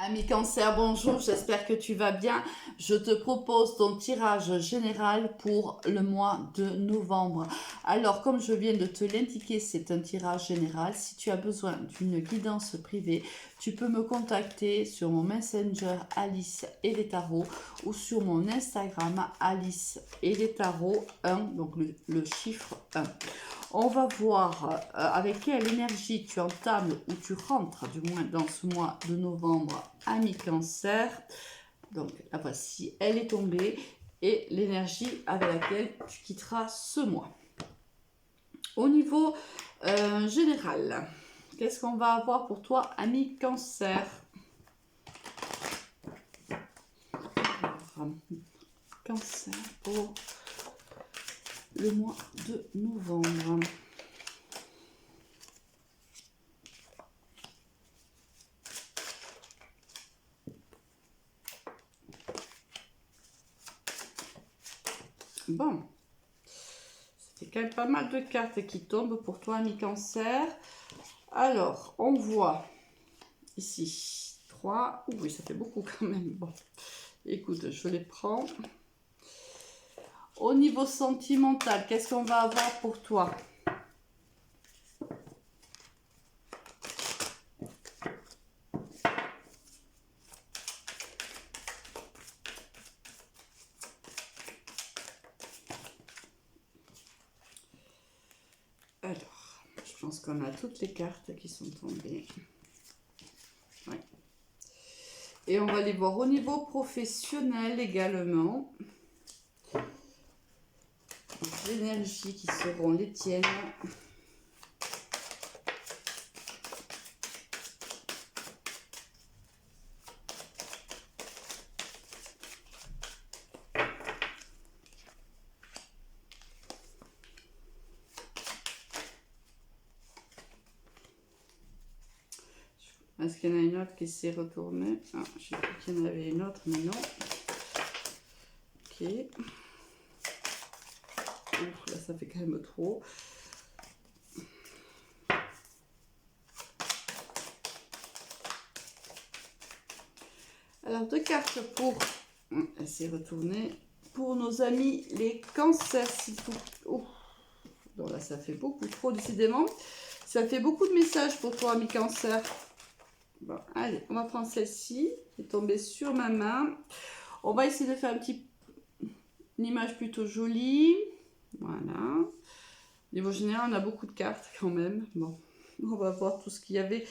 Ami Cancer, bonjour, j'espère que tu vas bien. Je te propose ton tirage général pour le mois de novembre. Alors, comme je viens de te l'indiquer, c'est un tirage général. Si tu as besoin d'une guidance privée, tu peux me contacter sur mon Messenger Alice et les tarots ou sur mon Instagram Alice et les tarots 1, donc le chiffre 1. On va voir avec quelle énergie tu entames ou tu rentres, du moins dans ce mois de novembre, ami Cancer. Donc la voici, elle est tombée et l'énergie avec laquelle tu quitteras ce mois. Au niveau général, qu'est-ce qu'on va avoir pour toi, ami Cancer? Alors, Cancer pour le mois de novembre. Bon, c'est quand même pas mal de cartes qui tombent pour toi, ami Cancer. Alors, on voit ici 3. Oui, ça fait beaucoup quand même. Bon, écoute, je les prends. Au niveau sentimental, qu'est-ce qu'on va avoir pour toi? Alors, je pense qu'on a toutes les cartes qui sont tombées. Ouais. Et on va les voir au niveau professionnel également. Les énergies qui seront les tiennes. Est-ce qu'il y en a une autre qui s'est retournée? Ah, je sais plus qu'il y en avait une autre, mais non. Ok. Ouf, là, ça fait quand même trop. Alors, deux cartes pour... Elle s'est retournée. Pour nos amis les cancers, s'il faut... Oh. Bon, là, ça fait beaucoup trop, décidément. Ça fait beaucoup de messages pour toi, ami Cancer. Bon, allez, on va prendre celle-ci, qui est tombée sur ma main. On va essayer de faire une image plutôt jolie. Voilà. Au niveau général, on a beaucoup de cartes quand même. Bon, on va voir tout ce qu'il y avait.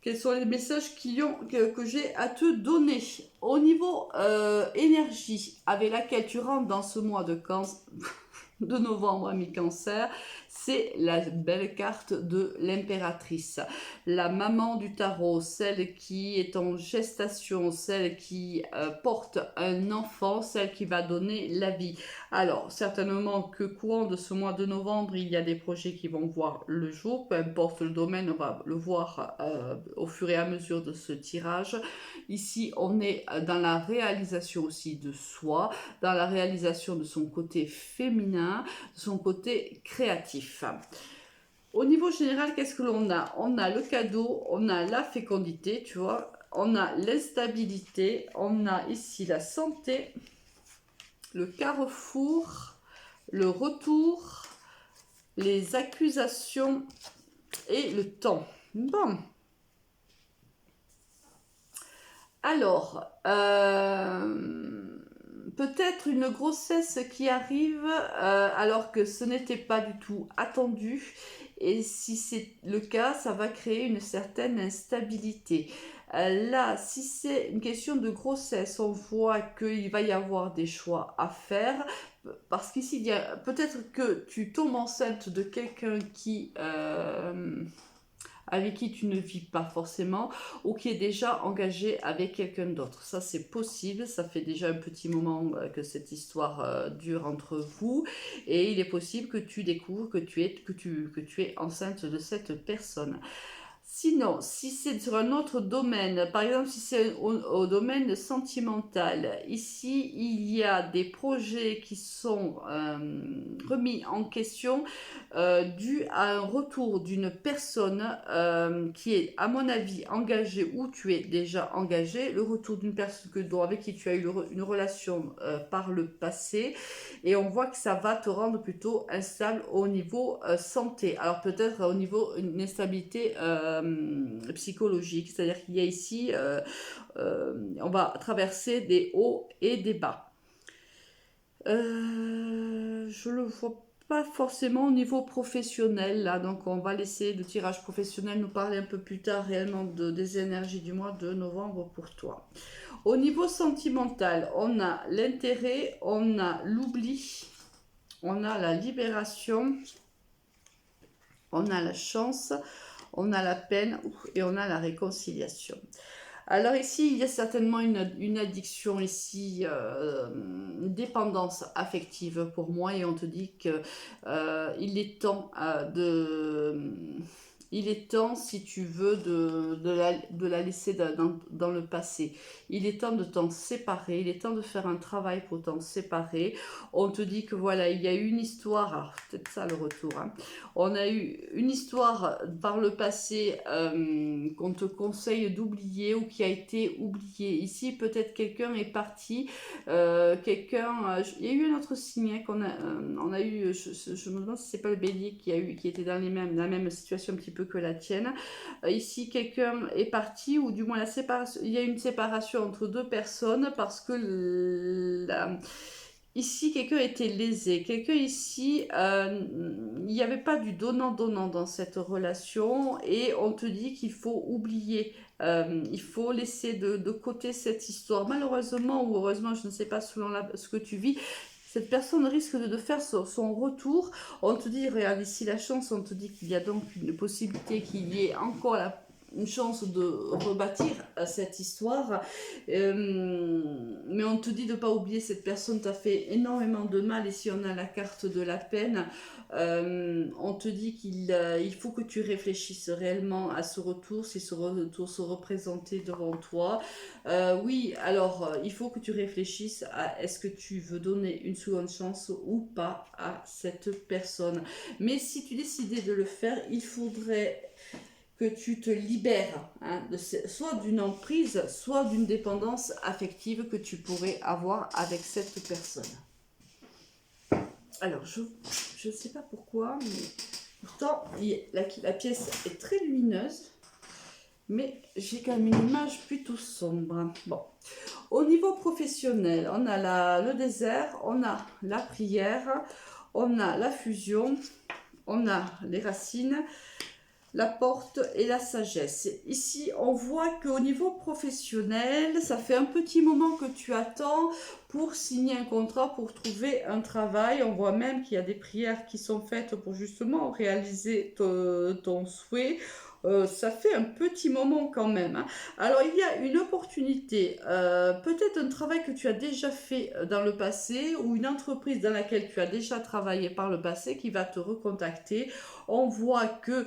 Quels sont les messages que j'ai à te donner? Au niveau énergie avec laquelle tu rentres dans ce mois de novembre, ami Cancer, c'est la belle carte de l'impératrice, la maman du tarot, celle qui est en gestation, celle qui porte un enfant, celle qui va donner la vie. Alors, certainement que courant de ce mois de novembre, il y a des projets qui vont voir le jour, peu importe le domaine, on va le voir au fur et à mesure de ce tirage. Ici, on est dans la réalisation aussi de soi, dans la réalisation de son côté féminin, de son côté créatif. Au niveau général, qu'est-ce que l'on a? On a le cadeau, on a la fécondité, tu vois, on a l'instabilité, on a ici la santé, le carrefour, le retour, les accusations et le temps. Bon. Alors, peut-être une grossesse qui arrive alors que ce n'était pas du tout attendu. Et si c'est le cas, ça va créer une certaine instabilité. Là, si c'est une question de grossesse, on voit qu'il va y avoir des choix à faire. Parce qu'ici, il y a peut-être que tu tombes enceinte de quelqu'un avec qui tu ne vis pas forcément, ou qui est déjà engagé avec quelqu'un d'autre. Ça, c'est possible, ça fait déjà un petit moment que cette histoire dure entre vous, et il est possible que tu découvres que tu es enceinte de cette personne. Sinon, si c'est sur un autre domaine, par exemple si c'est au domaine sentimental, ici il y a des projets qui sont remis en question dû à un retour d'une personne qui est à mon avis engagée ou tu es déjà engagé, le retour d'une personne avec qui tu as eu une relation par le passé et on voit que ça va te rendre plutôt instable au niveau santé. Alors peut-être au niveau une instabilité psychologique, c'est-à-dire qu'il y a ici, on va traverser des hauts et des bas. Je le vois pas forcément au niveau professionnel là, donc on va laisser le tirage professionnel nous parler un peu plus tard réellement des énergies du mois de novembre pour toi. Au niveau sentimental, on a l'intérêt, on a l'oubli, on a la libération, on a la chance, on a la peine et on a la réconciliation. Alors ici, il y a certainement une addiction ici, une dépendance affective pour moi et on te dit que il est temps il est temps, si tu veux, de la laisser dans le passé. Il est temps de t'en séparer, il est temps de faire un travail pour t'en séparer. On te dit que voilà, il y a eu une histoire, alors peut-être ça le retour, hein. On a eu une histoire par le passé qu'on te conseille d'oublier ou qui a été oubliée. Ici, peut-être quelqu'un est parti, il y a eu un autre signe hein, on a eu, je me demande si c'est pas le bélier qui était dans la même situation un petit peu que la tienne. Ici, quelqu'un est parti ou du moins il y a une séparation entre deux personnes parce que ici, quelqu'un était lésé. Quelqu'un ici, il n'y avait pas du donnant-donnant dans cette relation et on te dit qu'il faut oublier. Il faut laisser de côté cette histoire. Malheureusement ou heureusement, je ne sais pas selon ce que tu vis, cette personne risque de faire son retour. On te dit, regarde ici la chance, on te dit qu'il y a donc une possibilité qu'il y ait encore une chance de rebâtir cette histoire. Mais on te dit de ne pas oublier, cette personne t'a fait énormément de mal. Ici, on a la carte de la peine. On te dit qu'il faut que tu réfléchisses réellement à ce retour, si ce retour se représentait devant toi. Oui, alors, il faut que tu réfléchisses à est-ce que tu veux donner une seconde chance ou pas à cette personne. Mais si tu décidais de le faire, il faudrait que tu te libères hein, soit d'une emprise, soit d'une dépendance affective que tu pourrais avoir avec cette personne. Alors, je ne sais pas pourquoi, mais pourtant, la pièce est très lumineuse, mais j'ai quand même une image plutôt sombre. Bon, au niveau professionnel, on a le désert, on a la prière, on a la fusion, on a les racines, la porte et la sagesse. Ici, on voit qu'au niveau professionnel, ça fait un petit moment que tu attends pour signer un contrat, pour trouver un travail. On voit même qu'il y a des prières qui sont faites pour justement réaliser ton souhait. Ça fait un petit moment quand même. Hein. Alors, il y a une opportunité, peut-être un travail que tu as déjà fait dans le passé ou une entreprise dans laquelle tu as déjà travaillé par le passé qui va te recontacter. On voit que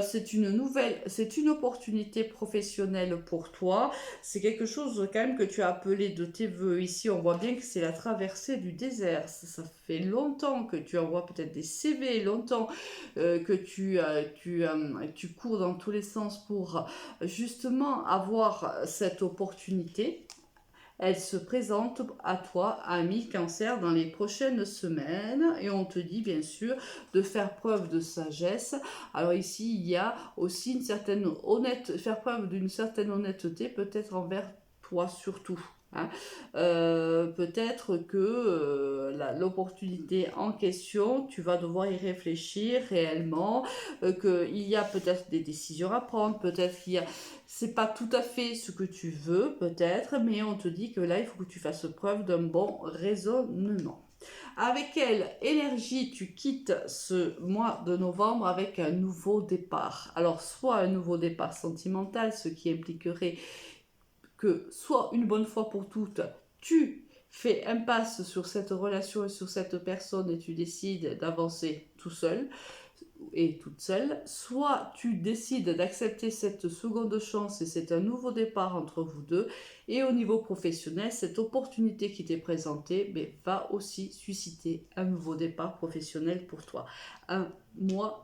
c'est une opportunité professionnelle pour toi. C'est quelque chose quand même que tu as appelé de tes voeux. Ici, on voit bien que c'est la traversée du désert. Ça fait longtemps que tu envoies peut-être des CV, longtemps que tu cours dans tous les sens pour justement avoir cette opportunité. Elle se présente à toi, ami Cancer, dans les prochaines semaines et on te dit bien sûr de faire preuve de sagesse. Alors ici, il y a aussi faire preuve d'une certaine honnêteté, peut-être envers toi surtout. Hein. Peut-être que l'opportunité en question, tu vas devoir y réfléchir réellement, qu'il y a peut-être des décisions à prendre, peut-être qu'il y a c'est pas tout à fait ce que tu veux, peut-être, mais on te dit que là, il faut que tu fasses preuve d'un bon raisonnement. Avec quelle énergie tu quittes ce mois de novembre avec un nouveau départ? Alors, soit un nouveau départ sentimental, ce qui impliquerait que, soit une bonne fois pour toutes, tu fais impasse sur cette relation et sur cette personne et tu décides d'avancer tout seul. et toute seule, soit tu décides d'accepter cette seconde chance et c'est un nouveau départ entre vous deux. Et au niveau professionnel, cette opportunité qui t'est présentée va aussi susciter un nouveau départ professionnel pour toi. Un mois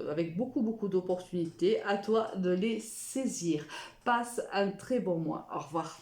avec beaucoup d'opportunités, à toi de les saisir. Passe un très bon mois. Au revoir.